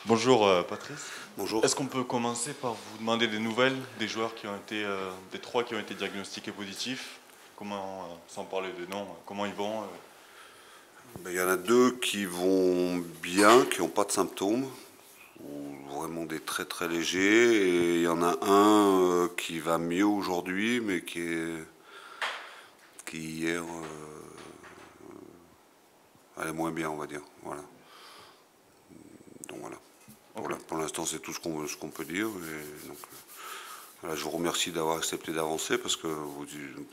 Bonjour Patrice. Bonjour. Est-ce qu'on peut commencer par vous demander des nouvelles des joueurs qui ont été, des trois qui ont été diagnostiqués positifs? Comment, sans parler de noms, comment ils vont? Il y en a deux qui vont bien, qui n'ont pas de symptômes, ou vraiment des très très légers, et il y en a un qui va mieux aujourd'hui, mais qui hier allait moins bien, on va dire. Voilà. Donc voilà. Ok. Pour l'instant, c'est tout ce qu'on peut dire. Et donc, voilà, je vous remercie d'avoir accepté d'avancer parce que vous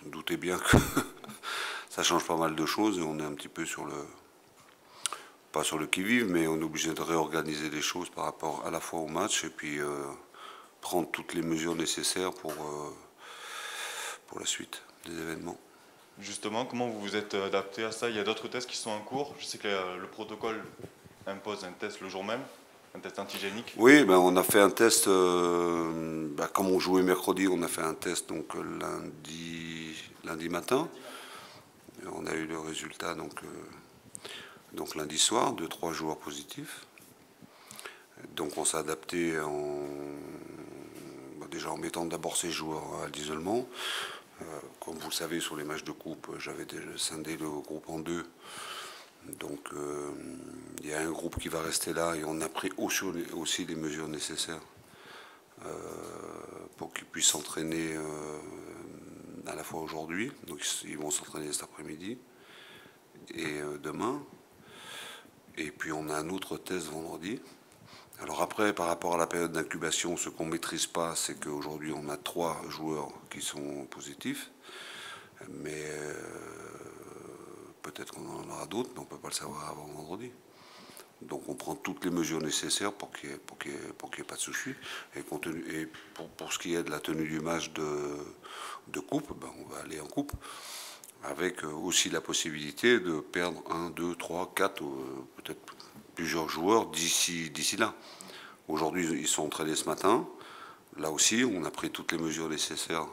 doutez bien que ça change pas mal de choses et on est un petit peu sur le, pas sur le qui-vive, mais on est obligé de réorganiser les choses par rapport à la fois au match et puis prendre toutes les mesures nécessaires pour la suite des événements. Justement, comment vous vous êtes adapté à ça? Il y a d'autres tests qui sont en cours. Je sais que le protocole impose un test le jour même, un test antigénique. Oui, ben, on a fait un test, comme on jouait mercredi, on a fait un test donc, lundi matin. Et on a eu le résultat donc lundi soir de 3 joueurs positifs. Donc on s'est adapté déjà en mettant d'abord ces joueurs à l'isolement. Comme vous le savez, sur les matchs de coupe, j'avais déjà scindé le groupe en deux. Donc il y a un groupe qui va rester là et on a pris aussi les mesures nécessaires pour qu'ils puissent s'entraîner à la fois aujourd'hui. Donc ils vont s'entraîner cet après-midi et demain. Et puis on a un autre test vendredi. Alors après, par rapport à la période d'incubation, ce qu'on ne maîtrise pas, c'est qu'aujourd'hui on a 3 joueurs qui sont positifs. Mais peut-être qu'on en aura d'autres, mais on ne peut pas le savoir avant vendredi. Donc on prend toutes les mesures nécessaires pour qu'il n'y ait pas de souci. Et pour ce qui est de la tenue du match de coupe, on va aller en coupe, avec aussi la possibilité de perdre 1, 2, 3, 4, peut-être plusieurs joueurs d'ici là. Aujourd'hui, ils sont entraînés ce matin. Là aussi, on a pris toutes les mesures nécessaires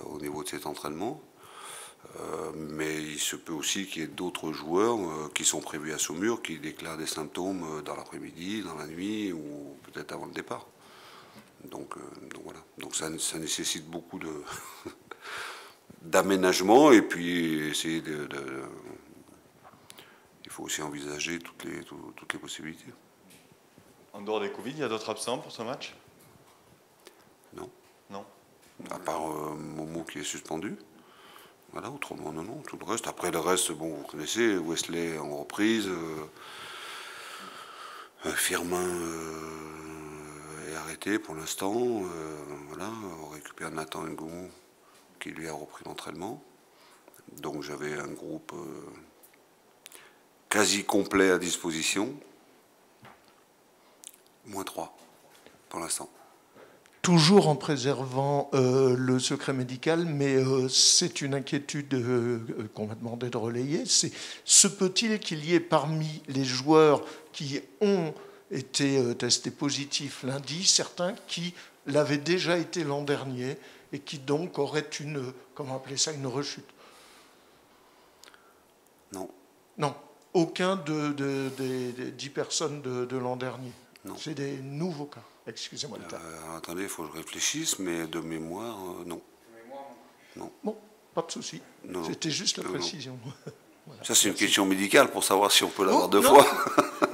au niveau de cet entraînement. Mais il se peut aussi qu'il y ait d'autres joueurs qui sont prévus à Saumur qui déclarent des symptômes dans l'après-midi, dans la nuit ou peut-être avant le départ. Donc voilà. Donc ça nécessite beaucoup d'aménagement et puis essayer il faut aussi envisager toutes les possibilités. En dehors des Covid, il y a d'autres absents pour ce match? Non. Non. À part Momo qui est suspendu. Voilà, autrement, non, tout le reste. Après, le reste, bon, vous connaissez, Wesley en reprise, Firmin est arrêté pour l'instant. Voilà, on récupère Nathan Ngou qui lui a repris l'entraînement. Donc j'avais un groupe quasi complet à disposition. -3 pour l'instant. Toujours en préservant le secret médical, mais c'est une inquiétude qu'on m'a demandé de relayer. Se peut-il qu'il y ait parmi les joueurs qui ont été testés positifs lundi, certains qui l'avaient déjà été l'an dernier et qui donc auraient une, comment appeler ça, une rechute? Non. Non, aucun des 10 personnes de l'an dernier. Non. C'est des nouveaux cas. Excusez-moi le terme. Attendez, il faut que je réfléchisse, mais de mémoire, non. Non. Bon, pas de souci. C'était juste la précision. Voilà. Ça, c'est une question médicale pour savoir si on peut l'avoir deux fois.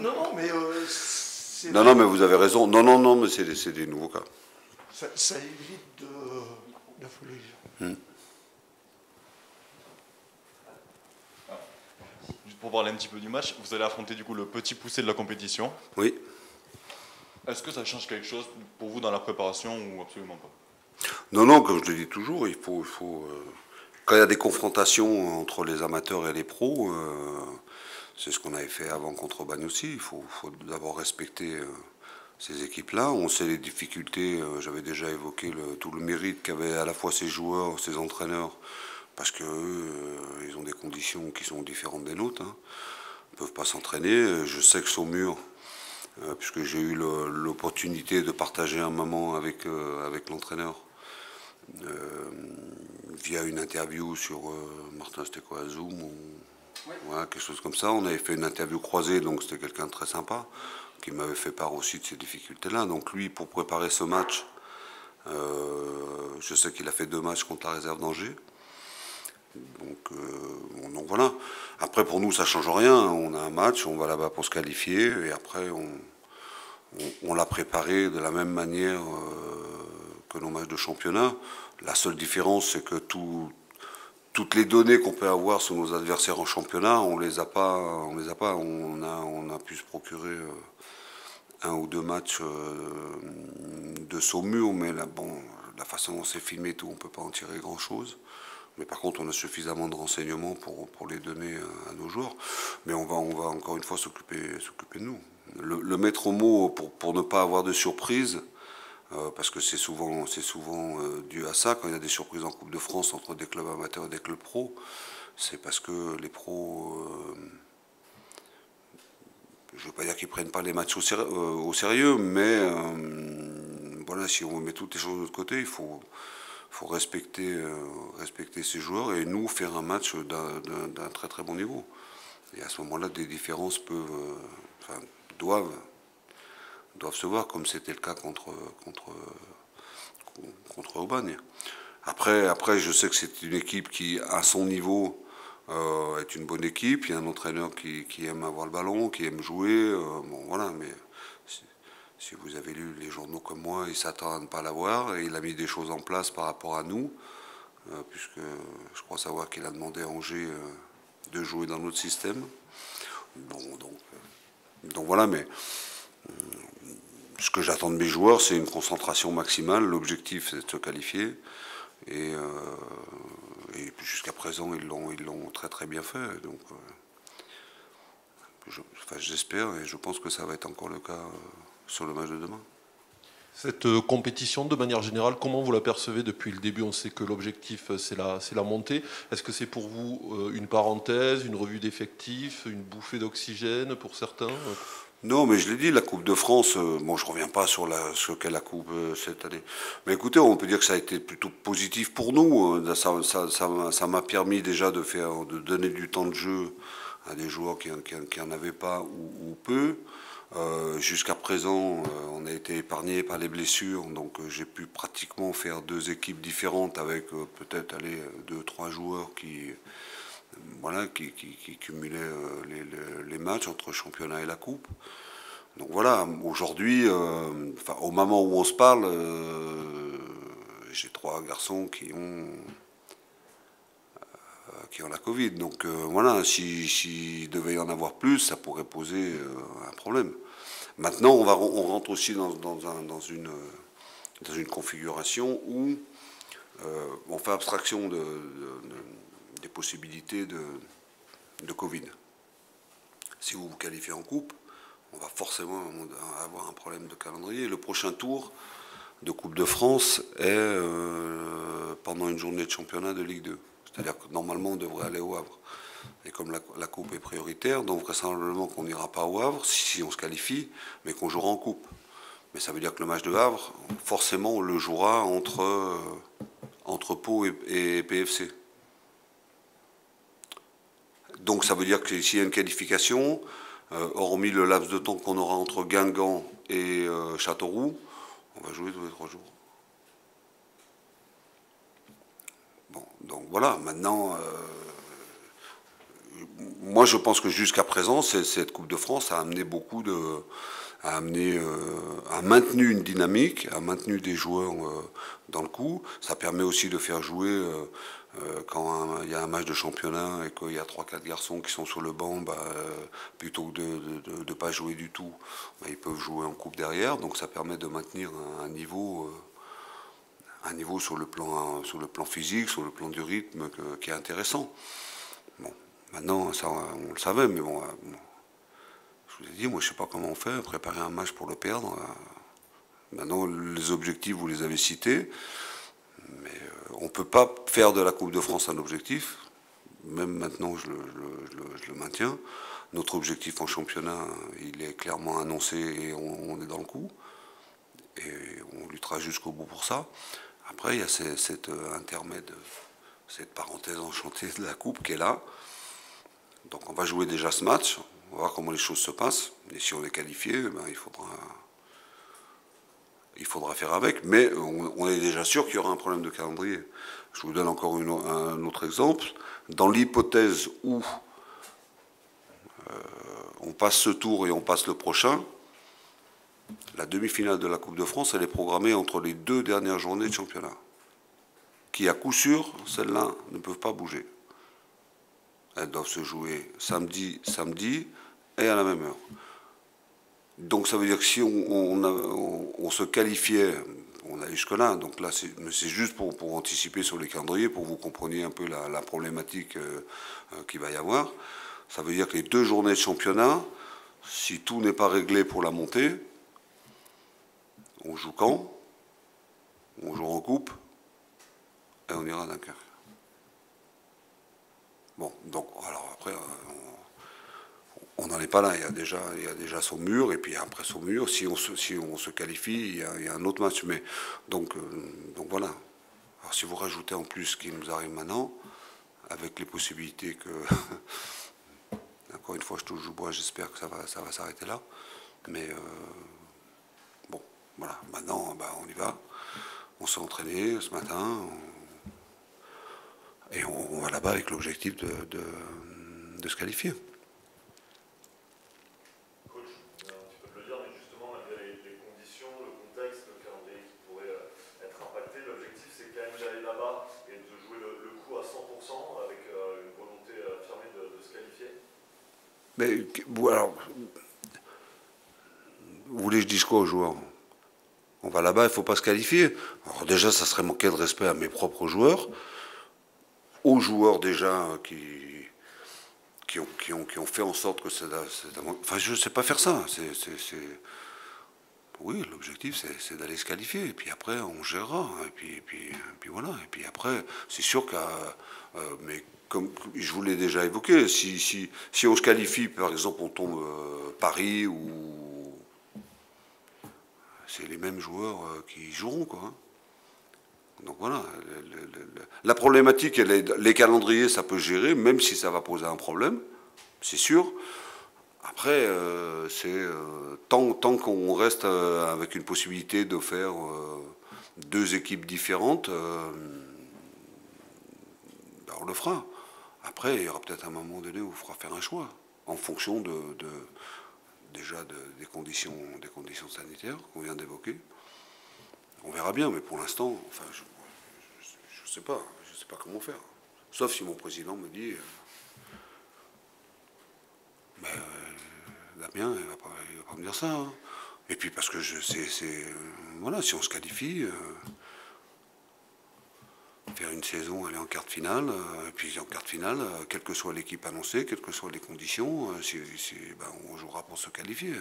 Non, mais... non, mais vous avez raison. Non, mais c'est des nouveaux cas. Ça évite d'affoler. Juste pour parler un petit peu du match, vous allez affronter du coup le petit poussé de la compétition. Oui. Est-ce que ça change quelque chose pour vous dans la préparation ou absolument pas? Non, comme je le dis toujours, il faut quand il y a des confrontations entre les amateurs et les pros, c'est ce qu'on avait fait avant contre Bagne aussi, il faut d'abord respecter ces équipes-là. On sait les difficultés, j'avais déjà évoqué tout le mérite qu'avaient à la fois ces joueurs, ces entraîneurs, parce qu'eux, ils ont des conditions qui sont différentes des nôtres, hein. Ils ne peuvent pas s'entraîner. Je sais que Saumur, puisque j'ai eu l'opportunité de partager un moment avec l'entraîneur via une interview sur Martin, c'était quoi, Zoom Voilà, quelque chose comme ça. On avait fait une interview croisée, donc c'était quelqu'un de très sympa, qui m'avait fait part aussi de ces difficultés-là. Donc lui, pour préparer ce match, je sais qu'il a fait 2 matchs contre la réserve d'Angers. Donc voilà. Après, pour nous, ça change rien. On a un match, on va là-bas pour se qualifier, et après, on l'a préparé de la même manière que nos matchs de championnat. La seule différence, c'est que toutes les données qu'on peut avoir sur nos adversaires en championnat, on les a pas. On a pu se procurer 1 ou 2 matchs de Saumur, mais là, bon, la façon dont c'est filmé, tout, on peut pas en tirer grand-chose. Mais par contre, on a suffisamment de renseignements pour les donner à nos joueurs. Mais on va encore une fois s'occuper de nous. Le maître mot pour ne pas avoir de surprise, parce que c'est souvent dû à ça, quand il y a des surprises en Coupe de France entre des clubs amateurs et des clubs pros, c'est parce que les pros, je ne veux pas dire qu'ils ne prennent pas les matchs au sérieux, mais voilà, si on met toutes les choses de l'autre côté, il faut respecter ces joueurs et nous faire un match d'un très très bon niveau. Et à ce moment-là, des différences doivent se voir, comme c'était le cas contre Aubagne. Après, je sais que c'est une équipe qui, à son niveau, est une bonne équipe. Il y a un entraîneur qui aime avoir le ballon, qui aime jouer. Bon, voilà, mais si vous avez lu les journaux comme moi, il s'attend à ne pas l'avoir. Et il a mis des choses en place par rapport à nous, puisque je crois savoir qu'il a demandé à Angers de jouer dans notre système. Bon, donc voilà, mais ce que j'attends de mes joueurs, c'est une concentration maximale. L'objectif, c'est de se qualifier. Et jusqu'à présent, ils l'ont très très bien fait. Donc, j'espère et je pense que ça va être encore le cas sur le match de demain. Cette compétition, de manière générale, comment vous la percevez depuis le début? On sait que l'objectif, c'est la montée. Est-ce que c'est pour vous une parenthèse, une revue d'effectifs, une bouffée d'oxygène pour certains? Non, mais je l'ai dit, la Coupe de France, bon, je reviens pas sur ce qu'est la Coupe cette année. Mais écoutez, on peut dire que ça a été plutôt positif pour nous. Ça m'a permis déjà de donner du temps de jeu à des joueurs qui en avaient pas ou peu. Jusqu'à présent, on a été épargné par les blessures, donc j'ai pu pratiquement faire 2 équipes différentes avec peut-être 2-3 joueurs qui cumulaient les matchs entre championnat et la coupe. Donc voilà, aujourd'hui, au moment où on se parle, j'ai 3 garçons qui ont la Covid. Donc voilà, s'il devait y en avoir plus, ça pourrait poser un problème. Maintenant, on rentre aussi dans une configuration où on fait abstraction des possibilités de Covid. Si vous vous qualifiez en coupe, on va forcément avoir un problème de calendrier. Le prochain tour de Coupe de France est pendant une journée de championnat de Ligue 2. C'est-à-dire que normalement, on devrait aller au Havre. Et comme la coupe est prioritaire, donc vraisemblablement qu'on n'ira pas au Havre si on se qualifie, mais qu'on jouera en coupe. Mais ça veut dire que le match de Havre, forcément, on le jouera entre Pau et PFC. Donc ça veut dire que s'il y a une qualification, hormis le laps de temps qu'on aura entre Guingamp et Châteauroux, on va jouer tous les 3 jours. Bon, donc voilà, maintenant, moi je pense que jusqu'à présent, cette Coupe de France a amené a maintenu une dynamique, a maintenu des joueurs dans le coup. Ça permet aussi de faire jouer, quand il y a un match de championnat et qu'il y a 3-4 garçons qui sont sur le banc, plutôt que de ne pas jouer du tout, ils peuvent jouer en coupe derrière. Donc ça permet de maintenir un niveau sur le plan physique, sur le plan du rythme qui est intéressant. Bon, maintenant, ça, on le savait, mais bon, je vous ai dit, moi je sais pas comment on fait, préparer un match pour le perdre. Maintenant, les objectifs, vous les avez cités, mais on ne peut pas faire de la Coupe de France un objectif. Même maintenant, je le maintiens. Notre objectif en championnat, il est clairement annoncé et on est dans le coup. Et on luttera jusqu'au bout pour ça. Après, il y a cet intermède, cette parenthèse enchantée de la Coupe qui est là. Donc on va jouer déjà ce match, on va voir comment les choses se passent. Et si on est qualifié, ben, il faudra faire avec. Mais on est déjà sûr qu'il y aura un problème de calendrier. Je vous donne encore un autre exemple. Dans l'hypothèse où on passe ce tour et on passe le prochain, la demi-finale de la Coupe de France, elle est programmée entre les 2 dernières journées de championnat, qui à coup sûr, celles-là, ne peuvent pas bouger. Elles doivent se jouer samedi et à la même heure. Donc ça veut dire que si on se qualifiait, on a jusque-là, donc là c'est juste pour anticiper sur les calendriers, pour que vous compreniez un peu la problématique qu'il va y avoir. Ça veut dire que les 2 journées de championnat, si tout n'est pas réglé pour la montée, on joue quand? On joue en coupe et on ira à Dunkerque. Bon, donc alors après, on n'en est pas là. Il y a déjà son mur, et puis après son mur, si on se qualifie, il y a un autre match. Mais donc voilà. Alors si vous rajoutez en plus ce qui nous arrive maintenant, avec les possibilités que, encore une fois, je touche du bois, j'espère que ça va s'arrêter là. Mais bon, voilà. Maintenant, ben, on y va. On s'est entraîné ce matin. Et on va là-bas avec l'objectif de se qualifier. Coach, tu peux le dire, mais justement, malgré les conditions, le contexte, le calendrier qui pourrait être impacté, l'objectif c'est quand même d'aller là-bas et de jouer le coup à 100% avec une volonté affirmée de se qualifier. Mais alors, vous voulez que je dise quoi aux joueurs? On va là-bas, il ne faut pas se qualifier. Alors déjà, ça serait manquer de respect à mes propres joueurs, aux joueurs déjà qui ont fait en sorte que c'est... Enfin, je ne sais pas faire ça. Oui, l'objectif, c'est d'aller se qualifier. Et puis après, on gérera. Et puis voilà. Et puis après, c'est sûr mais comme je vous l'ai déjà évoqué, si on se qualifie, par exemple, on tombe Paris, ou c'est les mêmes joueurs qui joueront, quoi. Donc voilà, la problématique, les calendriers, ça peut gérer, même si ça va poser un problème, c'est sûr. Après, tant qu'on reste avec une possibilité de faire 2 équipes différentes, ben on le fera. Après, il y aura peut-être un moment donné où il faudra faire un choix, en fonction déjà des conditions sanitaires qu'on vient d'évoquer. On verra bien, mais pour l'instant, enfin, je sais pas comment faire. Sauf si mon président me dit, Damien, il va pas me dire ça. Hein. Et puis parce que voilà, si on se qualifie, faire une saison, aller en quart de finale, et puis en quart de finale, quelle que soit l'équipe annoncée, quelles que soient les conditions, ben, on jouera pour se qualifier.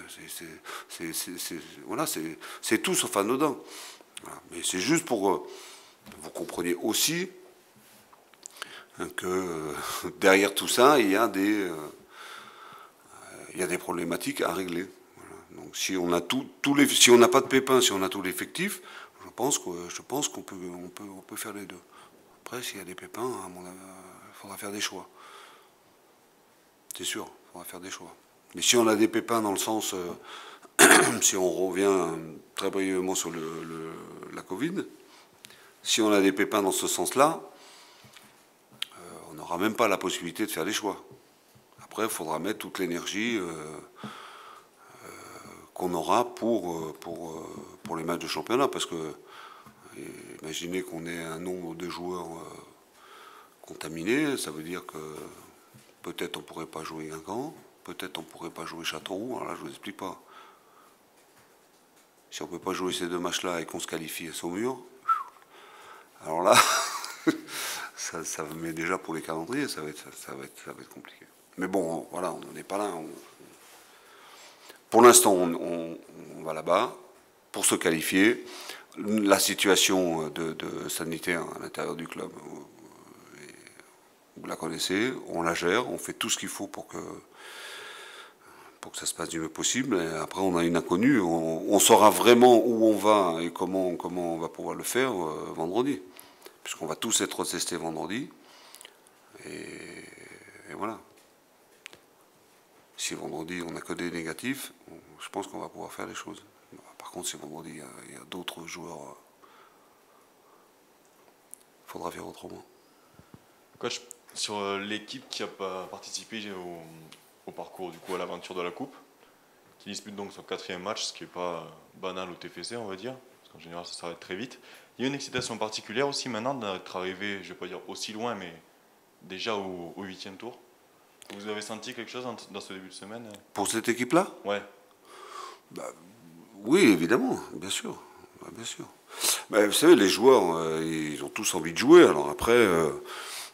Voilà, c'est tout sauf anodin. Voilà. Mais c'est juste pour que vous compreniez aussi que derrière tout ça, il y a des problématiques à régler. Voilà. Donc si on a si on n'a pas de pépins, si on a tout l'effectif, je pense qu'on peut faire les 2. Après, s'il y a des pépins, il faudra faire des choix. C'est sûr, il faudra faire des choix. Mais si on a des pépins dans le sens, si on revient très brièvement sur la Covid, si on a des pépins dans ce sens-là, on n'aura même pas la possibilité de faire des choix. Après, il faudra mettre toute l'énergie qu'on aura pour les matchs de championnat, parce que imaginez qu'on ait un nombre de joueurs contaminés, ça veut dire que peut-être on ne pourrait pas jouer Guingamp, peut-être on ne pourrait pas jouer Châteauroux, alors là je ne vous explique pas. Si on ne peut pas jouer ces 2 matchs-là et qu'on se qualifie à Saumur, alors là, ça met déjà pour les calendriers, ça va être compliqué. Mais bon, voilà, on n'en est pas là. Pour l'instant, on va là-bas pour se qualifier. La situation de sanitaire à l'intérieur du club, vous la connaissez, on la gère, on fait tout ce qu'il faut pour que ça se passe du mieux possible. Et après, on a une inconnue. On saura vraiment où on va et comment on va pouvoir le faire vendredi. Puisqu'on va tous être testés vendredi. Et voilà. si vendredi on n'a que des négatifs, je pense qu'on va pouvoir faire les choses. Par contre, si vendredi il y a d'autres joueurs, il faudra faire autrement. Coach, sur l'équipe qui a participé au parcours, du coup, à l'aventure de la Coupe, qui dispute donc son 4e match, ce qui n'est pas banal au TFC, on va dire, parce qu'en général ça s'arrête très vite. Il y a une excitation particulière aussi maintenant d'être arrivé, je ne vais pas dire aussi loin, mais déjà au 8e tour. Vous avez senti quelque chose dans ce début de semaine? Pour cette équipe-là? Ouais. Oui, évidemment, bien sûr. Bien sûr. Vous savez, les joueurs, ils ont tous envie de jouer. Alors après,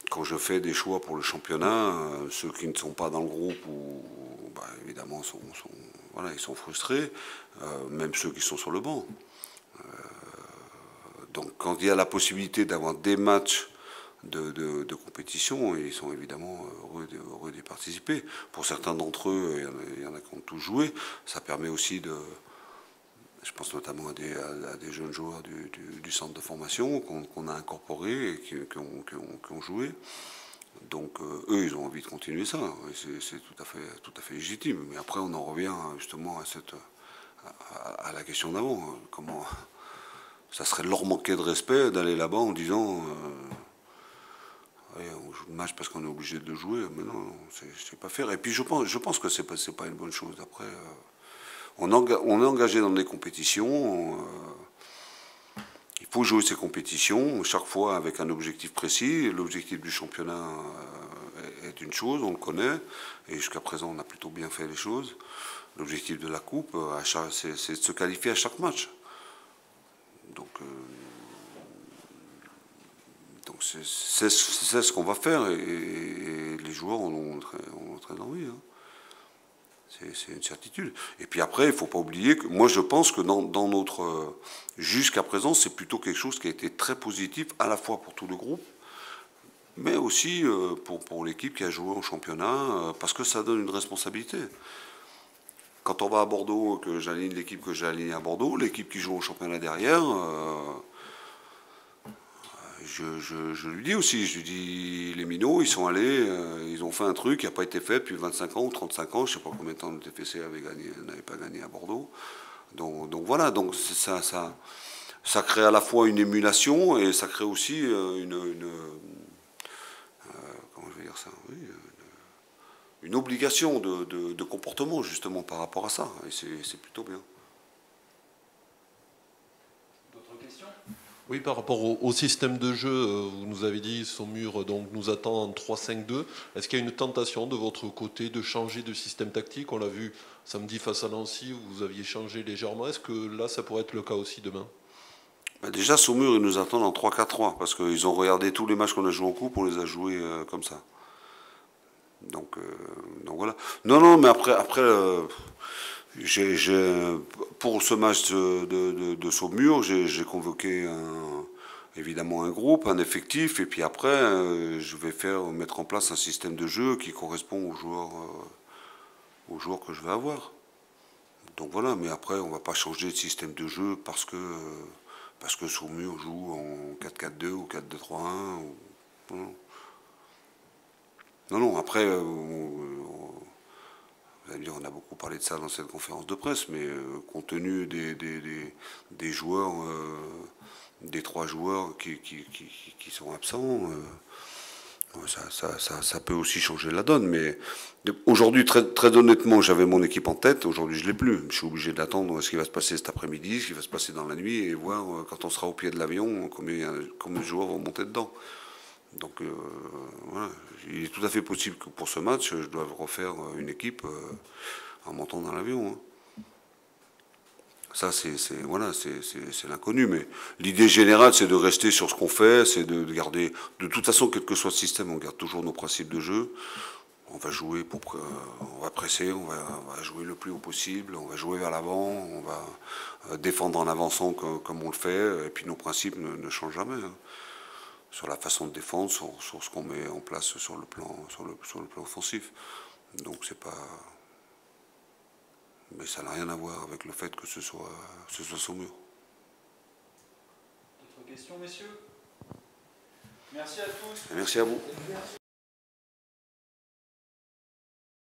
quand je fais des choix pour le championnat, ceux qui ne sont pas dans le groupe, évidemment, voilà, ils sont frustrés, même ceux qui sont sur le banc. Donc quand il y a la possibilité d'avoir des matchs de compétition, ils sont évidemment heureux d'y participer. Pour certains d'entre eux, il y en a qui ont tous joué. Ça permet aussi je pense notamment à des jeunes joueurs du centre de formation qu'on a incorporés et qui ont joué. Donc eux, ils ont envie de continuer ça. C'est tout à fait légitime. Mais après, on en revient justement à la question d'avant. Comment ça serait leur manquer de respect d'aller là-bas en disant on joue le match parce qu'on est obligé de le jouer. Mais non, c'est pas faire. Et puis je pense que c'est pas une bonne chose. Après, on est engagé dans des compétitions. Il faut jouer ces compétitions, chaque fois avec un objectif précis. L'objectif du championnat est une chose, on le connaît, et jusqu'à présent on a plutôt bien fait les choses. L'objectif de la Coupe, c'est de se qualifier à chaque match. Donc c'est ce qu'on va faire, et les joueurs en ont très envie. Hein. C'est une certitude. Et puis après, il ne faut pas oublier que moi je pense que dans notre... jusqu'à présent, c'est plutôt quelque chose qui a été très positif, à la fois pour tout le groupe, mais aussi pour l'équipe qui a joué en championnat, parce que ça donne une responsabilité. Quand on va à Bordeaux, que j'aligne l'équipe que j'ai alignée à Bordeaux, l'équipe qui joue au championnat derrière, je lui dis aussi, je lui dis, les minots, ils sont allés, ils ont fait un truc qui n'a pas été fait depuis 25 ans ou 35 ans, je ne sais pas combien de temps le TFC n'avait pas gagné à Bordeaux. Donc voilà, donc ça crée à la fois une émulation et ça crée aussi comment je vais dire ça, oui, une obligation de comportement justement par rapport à ça, et c'est plutôt bien. D'autres questions ? Oui, par rapport au système de jeu, vous nous avez dit Saumur donc, nous attend en 3-5-2. Est-ce qu'il y a une tentation de votre côté de changer de système tactique? On l'a vu samedi face à Nancy, vous aviez changé légèrement. Est-ce que là, ça pourrait être le cas aussi demain? Déjà, Saumur, ils nous attendent en 3-4-3, parce qu'ils ont regardé tous les matchs qu'on a joués en coupe, on les a joués comme ça. Donc voilà. Non, mais après pour ce match de Saumur, j'ai convoqué évidemment un groupe, un effectif, et puis après, je vais mettre en place un système de jeu qui correspond aux joueurs que je vais avoir. Donc voilà, mais après, on ne va pas changer de système de jeu parce que Saumur joue en 4-4-2 ou 4-2-3-1. Non, après... Vous allez me dire, on a beaucoup parlé de ça dans cette conférence de presse, mais compte tenu des joueurs, des 3 joueurs qui sont absents, ça peut aussi changer la donne. Mais aujourd'hui, très honnêtement, j'avais mon équipe en tête. Aujourd'hui, je ne l'ai plus. Je suis obligé d'attendre ce qui va se passer cet après-midi, ce qui va se passer dans la nuit, et voir quand on sera au pied de l'avion combien de joueurs vont monter dedans. Donc voilà, il est tout à fait possible que pour ce match, je doive refaire une équipe en montant dans l'avion. Hein. Ça, c'est l'inconnu. Mais l'idée générale, c'est de rester sur ce qu'on fait, c'est de garder... De toute façon, quel que soit le système, on garde toujours nos principes de jeu. On va jouer, on va presser, on va jouer le plus haut possible, on va jouer vers l'avant, on va défendre en avançant comme on le fait, et puis nos principes ne changent jamais. Hein. Sur la façon de défendre, sur ce qu'on met en place sur le plan offensif. Donc c'est pas... Mais ça n'a rien à voir avec le fait que ce soit Saumur. D'autres questions, messieurs? Merci à tous. Et merci à vous.